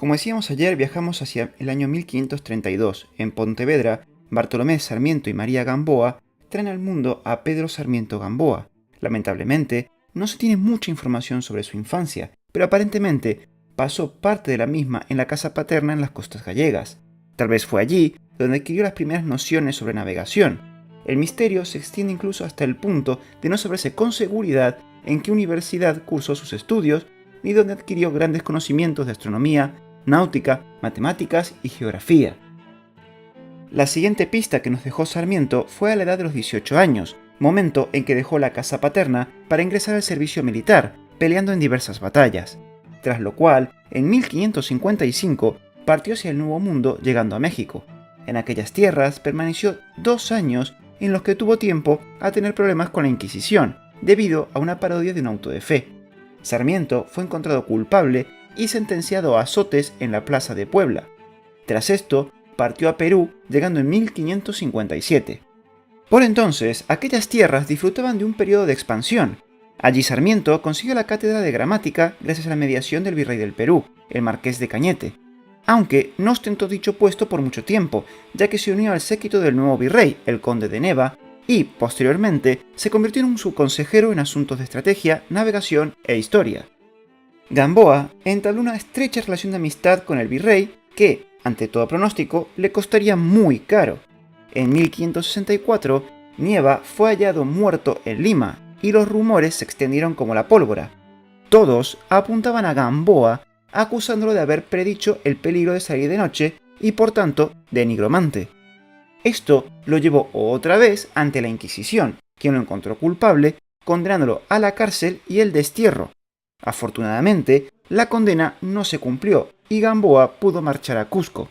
Como decíamos ayer, viajamos hacia el año 1532. En Pontevedra, Bartolomé Sarmiento y María Gamboa traen al mundo a Pedro Sarmiento Gamboa. Lamentablemente, no se tiene mucha información sobre su infancia, pero aparentemente pasó parte de la misma en la casa paterna en las costas gallegas. Tal vez fue allí donde adquirió las primeras nociones sobre navegación. El misterio se extiende incluso hasta el punto de no saberse con seguridad en qué universidad cursó sus estudios ni donde adquirió grandes conocimientos de astronomía, náutica, matemáticas y geografía. La siguiente pista que nos dejó Sarmiento fue a la edad de los 18 años, momento en que dejó la casa paterna para ingresar al servicio militar, peleando en diversas batallas, tras lo cual, en 1555, partió hacia el Nuevo Mundo llegando a México. En aquellas tierras permaneció 2 años en los que tuvo tiempo a tener problemas con la Inquisición, debido a una parodia de un auto de fe. Sarmiento fue encontrado culpable y sentenciado a azotes en la plaza de Puebla. Tras esto, partió a Perú, llegando en 1557. Por entonces, aquellas tierras disfrutaban de un periodo de expansión. Allí Sarmiento consiguió la cátedra de gramática gracias a la mediación del virrey del Perú, el marqués de Cañete, aunque no ostentó dicho puesto por mucho tiempo, ya que se unió al séquito del nuevo virrey, el conde de Neva, y, posteriormente, se convirtió en un subconsejero en asuntos de estrategia, navegación e historia. Gamboa entabló una estrecha relación de amistad con el virrey que, ante todo pronóstico, le costaría muy caro. En 1564, Nieva fue hallado muerto en Lima y los rumores se extendieron como la pólvora. Todos apuntaban a Gamboa, acusándolo de haber predicho el peligro de salir de noche y, por tanto, de nigromante. Esto lo llevó otra vez ante la Inquisición, quien lo encontró culpable, condenándolo a la cárcel y el destierro. Afortunadamente, la condena no se cumplió y Gamboa pudo marchar a Cusco.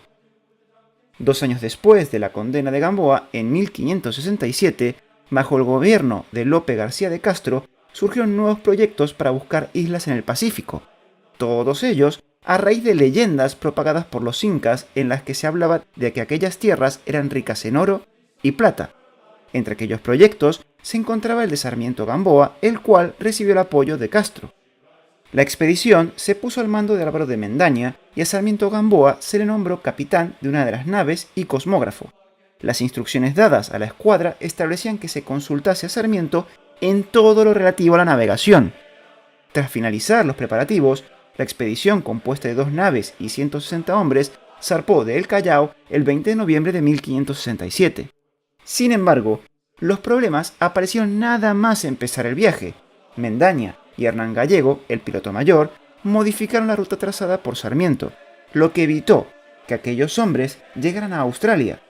2 años después de la condena de Gamboa, en 1567, bajo el gobierno de Lope García de Castro, surgieron nuevos proyectos para buscar islas en el Pacífico. Todos ellos a raíz de leyendas propagadas por los incas en las que se hablaba de que aquellas tierras eran ricas en oro y plata. Entre aquellos proyectos se encontraba el de Sarmiento Gamboa, el cual recibió el apoyo de Castro. La expedición se puso al mando de Álvaro de Mendaña y a Sarmiento Gamboa se le nombró capitán de una de las naves y cosmógrafo. Las instrucciones dadas a la escuadra establecían que se consultase a Sarmiento en todo lo relativo a la navegación. Tras finalizar los preparativos, la expedición, compuesta de 2 naves y 160 hombres, zarpó de El Callao el 20 de noviembre de 1567. Sin embargo, los problemas aparecieron nada más empezar el viaje. Mendaña y Hernán Gallego, el piloto mayor, modificaron la ruta trazada por Sarmiento, lo que evitó que aquellos hombres llegaran a Australia.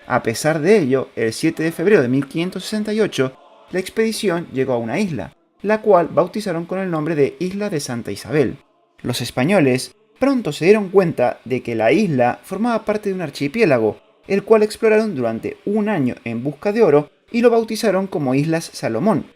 A pesar de ello, el 7 de febrero de 1568, la expedición llegó a una isla, la cual bautizaron con el nombre de Isla de Santa Isabel. Los españoles pronto se dieron cuenta de que la isla formaba parte de un archipiélago, el cual exploraron durante 1 año en busca de oro y lo bautizaron como Islas Salomón.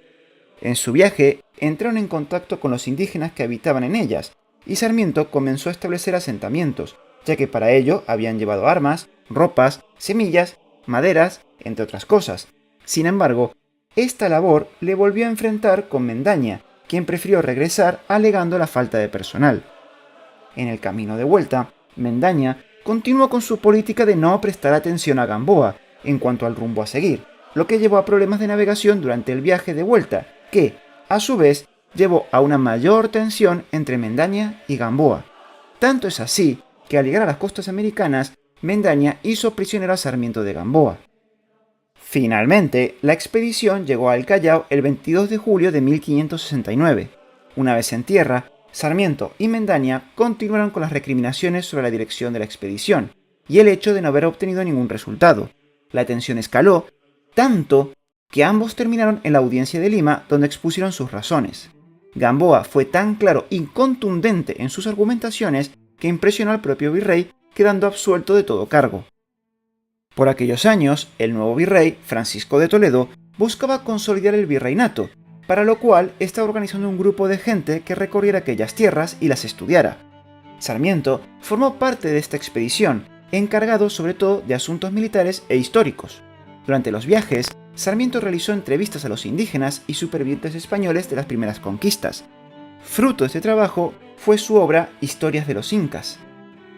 En su viaje entraron en contacto con los indígenas que habitaban en ellas, y Sarmiento comenzó a establecer asentamientos, ya que para ello habían llevado armas, ropas, semillas, maderas, entre otras cosas. Sin embargo, esta labor le volvió a enfrentar con Mendaña, quien prefirió regresar alegando la falta de personal. En el camino de vuelta, Mendaña continuó con su política de no prestar atención a Gamboa en cuanto al rumbo a seguir, lo que llevó a problemas de navegación durante el viaje de vuelta, que, a su vez, llevó a una mayor tensión entre Mendaña y Gamboa. Tanto es así que al llegar a las costas americanas, Mendaña hizo prisionero a Sarmiento de Gamboa. Finalmente, la expedición llegó a El Callao el 22 de julio de 1569. Una vez en tierra, Sarmiento y Mendaña continuaron con las recriminaciones sobre la dirección de la expedición y el hecho de no haber obtenido ningún resultado. La tensión escaló tanto que ambos terminaron en la audiencia de Lima, donde expusieron sus razones. Gamboa fue tan claro y contundente en sus argumentaciones que impresionó al propio virrey, quedando absuelto de todo cargo. Por aquellos años, el nuevo virrey, Francisco de Toledo, buscaba consolidar el virreinato, para lo cual estaba organizando un grupo de gente que recorriera aquellas tierras y las estudiara. Sarmiento formó parte de esta expedición, encargado sobre todo de asuntos militares e históricos. Durante los viajes, Sarmiento realizó entrevistas a los indígenas y supervivientes españoles de las primeras conquistas. Fruto de este trabajo fue su obra Historias de los Incas.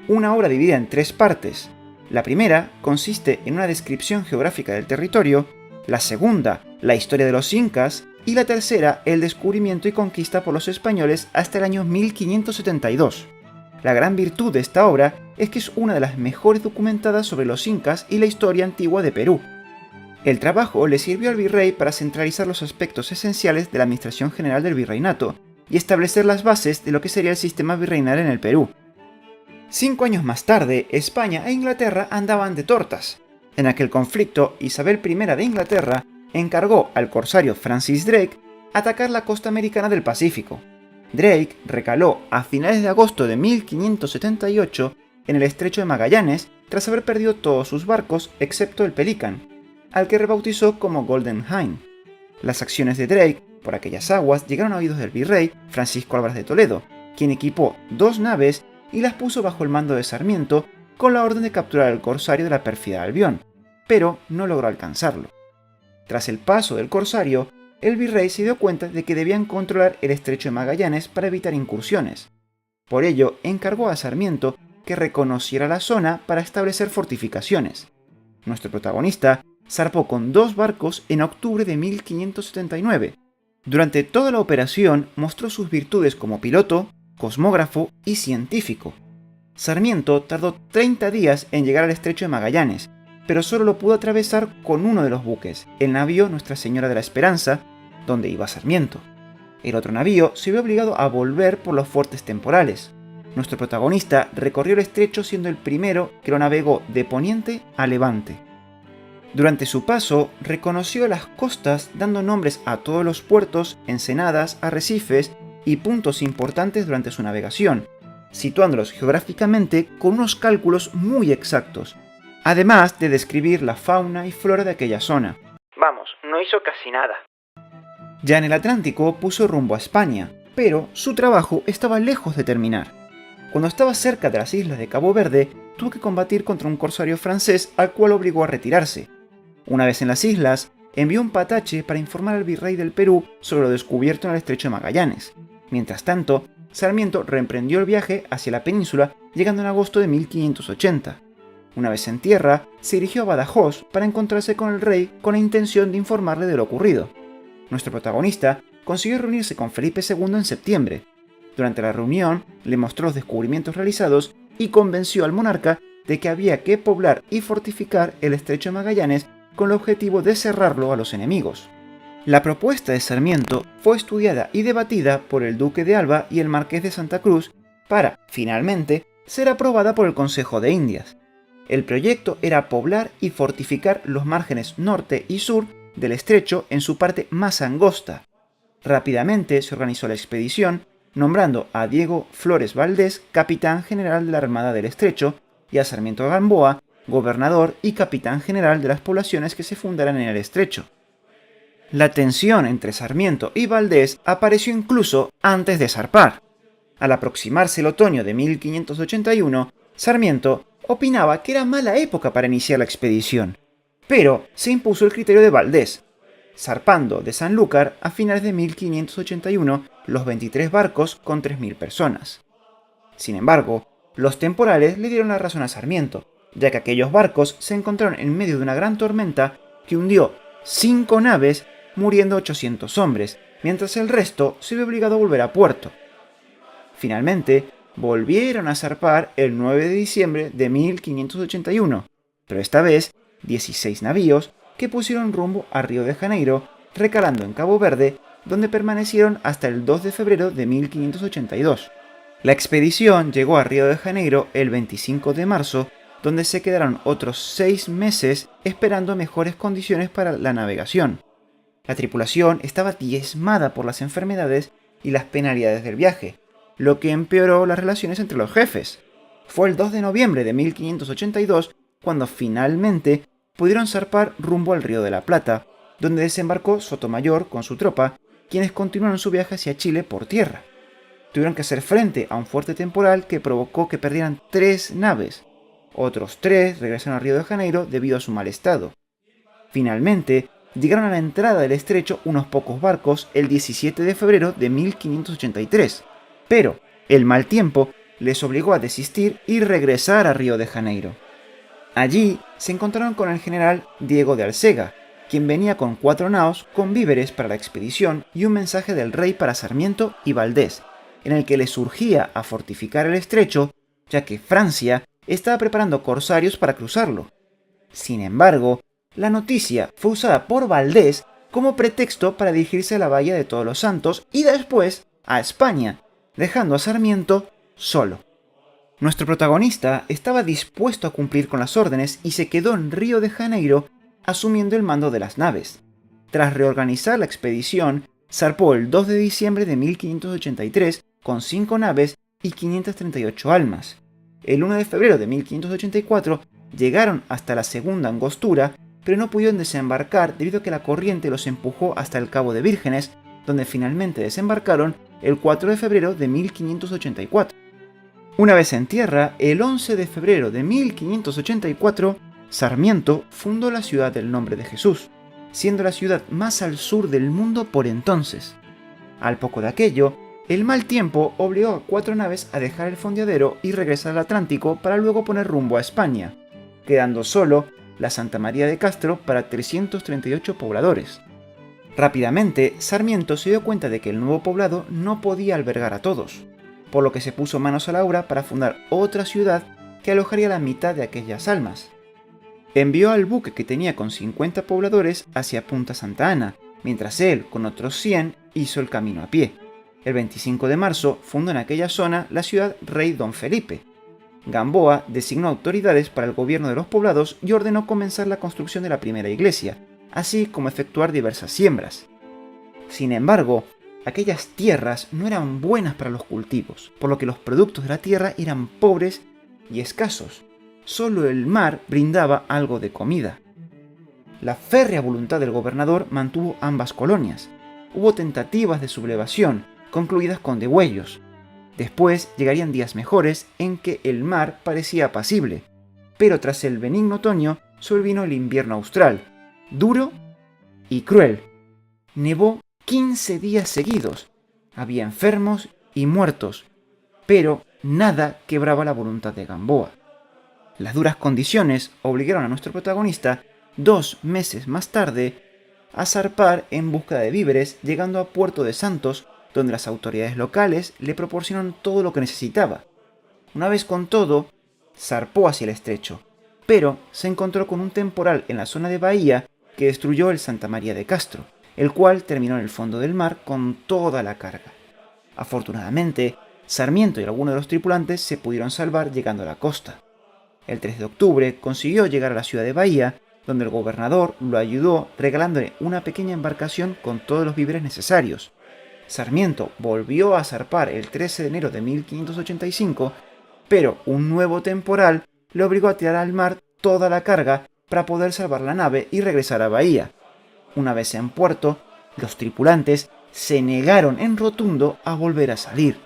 una obra dividida en 3 partes. La primera consiste en una descripción geográfica del territorio, la segunda, la historia de los incas, y la tercera, el descubrimiento y conquista por los españoles hasta el año 1572. La gran virtud de esta obra es que es una de las mejores documentadas sobre los incas y la historia antigua de Perú. El trabajo le sirvió al virrey para centralizar los aspectos esenciales de la administración general del virreinato y establecer las bases de lo que sería el sistema virreinal en el Perú. 5 años más tarde, España e Inglaterra andaban de tortas. En aquel conflicto, Isabel I de Inglaterra encargó al corsario Francis Drake atacar la costa americana del Pacífico. Drake recaló a finales de agosto de 1578 en el estrecho de Magallanes tras haber perdido todos sus barcos excepto el Pelican, al que rebautizó como Golden Hind. Las acciones de Drake por aquellas aguas llegaron a oídos del virrey Francisco Álvarez de Toledo, quien equipó 2 naves y las puso bajo el mando de Sarmiento con la orden de capturar al corsario de la pérfida Albión, pero no logró alcanzarlo. Tras el paso del corsario, el virrey se dio cuenta de que debían controlar el estrecho de Magallanes para evitar incursiones. Por ello, encargó a Sarmiento que reconociera la zona para establecer fortificaciones. Nuestro protagonista zarpó con 2 barcos en octubre de 1579. Durante toda la operación mostró sus virtudes como piloto, cosmógrafo y científico. Sarmiento tardó 30 días en llegar al estrecho de Magallanes, pero solo lo pudo atravesar con uno de los buques, el navío Nuestra Señora de la Esperanza, donde iba Sarmiento. El otro navío se vio obligado a volver por los fuertes temporales. Nuestro protagonista recorrió el estrecho siendo el primero que lo navegó de poniente a levante. Durante su paso, reconoció las costas dando nombres a todos los puertos, ensenadas, arrecifes y puntos importantes durante su navegación, situándolos geográficamente con unos cálculos muy exactos, además de describir la fauna y flora de aquella zona. Vamos, no hizo casi nada. Ya en el Atlántico puso rumbo a España, pero su trabajo estaba lejos de terminar. Cuando estaba cerca de las islas de Cabo Verde, tuvo que combatir contra un corsario francés al cual obligó a retirarse. Una vez en las islas, envió un patache para informar al virrey del Perú sobre lo descubierto en el estrecho de Magallanes. Mientras tanto, Sarmiento reemprendió el viaje hacia la península, llegando en agosto de 1580. Una vez en tierra, se dirigió a Badajoz para encontrarse con el rey con la intención de informarle de lo ocurrido. Nuestro protagonista consiguió reunirse con Felipe II en septiembre. Durante la reunión, le mostró los descubrimientos realizados y convenció al monarca de que había que poblar y fortificar el estrecho de Magallanes con el objetivo de cerrarlo a los enemigos. La propuesta de Sarmiento fue estudiada y debatida por el duque de Alba y el marqués de Santa Cruz para, finalmente, ser aprobada por el Consejo de Indias. El proyecto era poblar y fortificar los márgenes norte y sur del estrecho en su parte más angosta. Rápidamente se organizó la expedición, nombrando a Diego Flores Valdés capitán general de la Armada del Estrecho y a Sarmiento Gamboa gobernador y capitán general de las poblaciones que se fundaran en el estrecho. La tensión entre Sarmiento y Valdés apareció incluso antes de zarpar. Al aproximarse el otoño de 1581, Sarmiento opinaba que era mala época para iniciar la expedición, pero se impuso el criterio de Valdés, zarpando de Sanlúcar a finales de 1581 los 23 barcos con 3.000 personas. Sin embargo, los temporales le dieron la razón a Sarmiento, ya que aquellos barcos se encontraron en medio de una gran tormenta que hundió 5 naves, muriendo 800 hombres, mientras el resto se vio obligado a volver a puerto. Finalmente, volvieron a zarpar el 9 de diciembre de 1581, pero esta vez 16 navíos que pusieron rumbo a Río de Janeiro, recalando en Cabo Verde, donde permanecieron hasta el 2 de febrero de 1582. La expedición llegó a Río de Janeiro el 25 de marzo, donde se quedaron otros 6 meses esperando mejores condiciones para la navegación. La tripulación estaba diezmada por las enfermedades y las penalidades del viaje, lo que empeoró las relaciones entre los jefes. Fue el 2 de noviembre de 1582 cuando finalmente pudieron zarpar rumbo al Río de la Plata, donde desembarcó Sotomayor con su tropa, quienes continuaron su viaje hacia Chile por tierra. Tuvieron que hacer frente a un fuerte temporal que provocó que perdieran 3 naves. Otros 3 regresaron a Río de Janeiro debido a su mal estado. Finalmente, llegaron a la entrada del estrecho unos pocos barcos el 17 de febrero de 1583, pero el mal tiempo les obligó a desistir y regresar a Río de Janeiro. Allí se encontraron con el general Diego de Alcega, quien venía con 4 naos con víveres para la expedición y un mensaje del rey para Sarmiento y Valdés, en el que les urgía a fortificar el estrecho, ya que Francia estaba preparando corsarios para cruzarlo. Sin embargo, la noticia fue usada por Valdés como pretexto para dirigirse a la Bahía de Todos los Santos y después a España, dejando a Sarmiento solo. Nuestro protagonista estaba dispuesto a cumplir con las órdenes y se quedó en Río de Janeiro asumiendo el mando de las naves. Tras reorganizar la expedición, zarpó el 2 de diciembre de 1583 con 5 naves y 538 almas. El 1 de febrero de 1584 llegaron hasta la segunda Angostura, pero no pudieron desembarcar debido a que la corriente los empujó hasta el Cabo de Vírgenes, donde finalmente desembarcaron el 4 de febrero de 1584. Una vez en tierra, el 11 de febrero de 1584, Sarmiento fundó la ciudad del Nombre de Jesús, siendo la ciudad más al sur del mundo por entonces. Al poco de aquello, el mal tiempo obligó a 4 naves a dejar el fondeadero y regresar al Atlántico para luego poner rumbo a España, quedando solo la Santa María de Castro para 338 pobladores. Rápidamente, Sarmiento se dio cuenta de que el nuevo poblado no podía albergar a todos, por lo que se puso manos a la obra para fundar otra ciudad que alojaría la mitad de aquellas almas. Envió al buque que tenía con 50 pobladores hacia Punta Santa Ana, mientras él, con otros 100, hizo el camino a pie. El 25 de marzo fundó en aquella zona la ciudad Rey Don Felipe. Gamboa designó autoridades para el gobierno de los poblados y ordenó comenzar la construcción de la primera iglesia, así como efectuar diversas siembras. Sin embargo, aquellas tierras no eran buenas para los cultivos, por lo que los productos de la tierra eran pobres y escasos. Solo el mar brindaba algo de comida. La férrea voluntad del gobernador mantuvo ambas colonias. Hubo tentativas de sublevación, concluidas con degüellos. Después llegarían días mejores en que el mar parecía apacible, pero tras el benigno otoño sobrevino el invierno austral, duro y cruel. Nevó 15 días seguidos, había enfermos y muertos, pero nada quebraba la voluntad de Gamboa. Las duras condiciones obligaron a nuestro protagonista, 2 meses más tarde, a zarpar en busca de víveres, llegando a Puerto de Santos, donde las autoridades locales le proporcionaron todo lo que necesitaba. Una vez con todo, zarpó hacia el estrecho, pero se encontró con un temporal en la zona de Bahía que destruyó el Santa María de Castro, el cual terminó en el fondo del mar con toda la carga. Afortunadamente, Sarmiento y algunos de los tripulantes se pudieron salvar llegando a la costa. El 3 de octubre consiguió llegar a la ciudad de Bahía, donde el gobernador lo ayudó regalándole una pequeña embarcación con todos los víveres necesarios. Sarmiento volvió a zarpar el 13 de enero de 1585, pero un nuevo temporal le obligó a tirar al mar toda la carga para poder salvar la nave y regresar a Bahía. Una vez en puerto, los tripulantes se negaron en rotundo a volver a salir.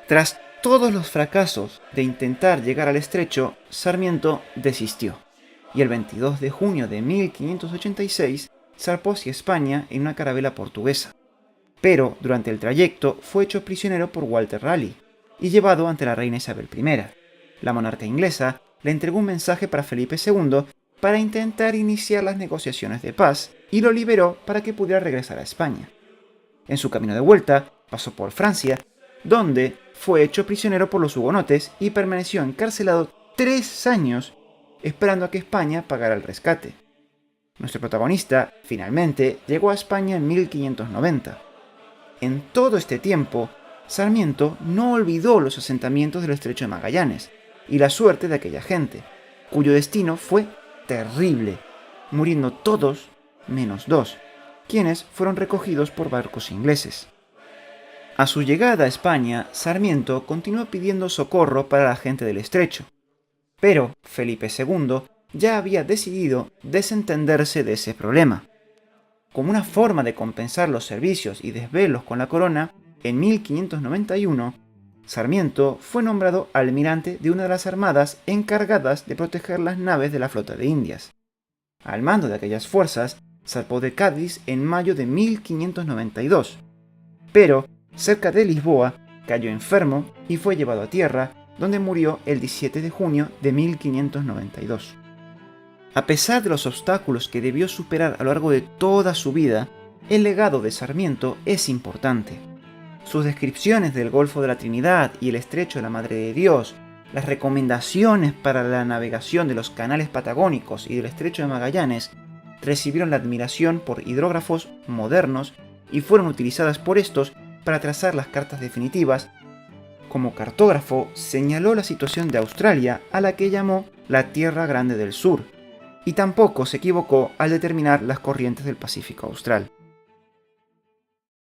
Tras todos los fracasos de intentar llegar al estrecho, Sarmiento desistió, y el 22 de junio de 1586 zarpó hacia España en una carabela portuguesa. Pero durante el trayecto fue hecho prisionero por Walter Raleigh y llevado ante la reina Isabel I. La monarca inglesa le entregó un mensaje para Felipe II para intentar iniciar las negociaciones de paz y lo liberó para que pudiera regresar a España. En su camino de vuelta pasó por Francia, donde fue hecho prisionero por los hugonotes y permaneció encarcelado 3 años esperando a que España pagara el rescate. Nuestro protagonista finalmente llegó a España en 1590. En todo este tiempo, Sarmiento no olvidó los asentamientos del Estrecho de Magallanes y la suerte de aquella gente, cuyo destino fue terrible, muriendo todos menos 2, quienes fueron recogidos por barcos ingleses. A su llegada a España, Sarmiento continuó pidiendo socorro para la gente del Estrecho, pero Felipe II ya había decidido desentenderse de ese problema. Como una forma de compensar los servicios y desvelos con la corona, en 1591, Sarmiento fue nombrado almirante de una de las armadas encargadas de proteger las naves de la flota de Indias. Al mando de aquellas fuerzas, zarpó de Cádiz en mayo de 1592, pero cerca de Lisboa cayó enfermo y fue llevado a tierra, donde murió el 17 de junio de 1592. A pesar de los obstáculos que debió superar a lo largo de toda su vida, el legado de Sarmiento es importante. Sus descripciones del Golfo de la Trinidad y el Estrecho de la Madre de Dios, las recomendaciones para la navegación de los canales patagónicos y del Estrecho de Magallanes, recibieron la admiración por hidrógrafos modernos y fueron utilizadas por estos para trazar las cartas definitivas. Como cartógrafo, señaló la situación de Australia, a la que llamó la Tierra Grande del Sur, y tampoco se equivocó al determinar las corrientes del Pacífico Austral.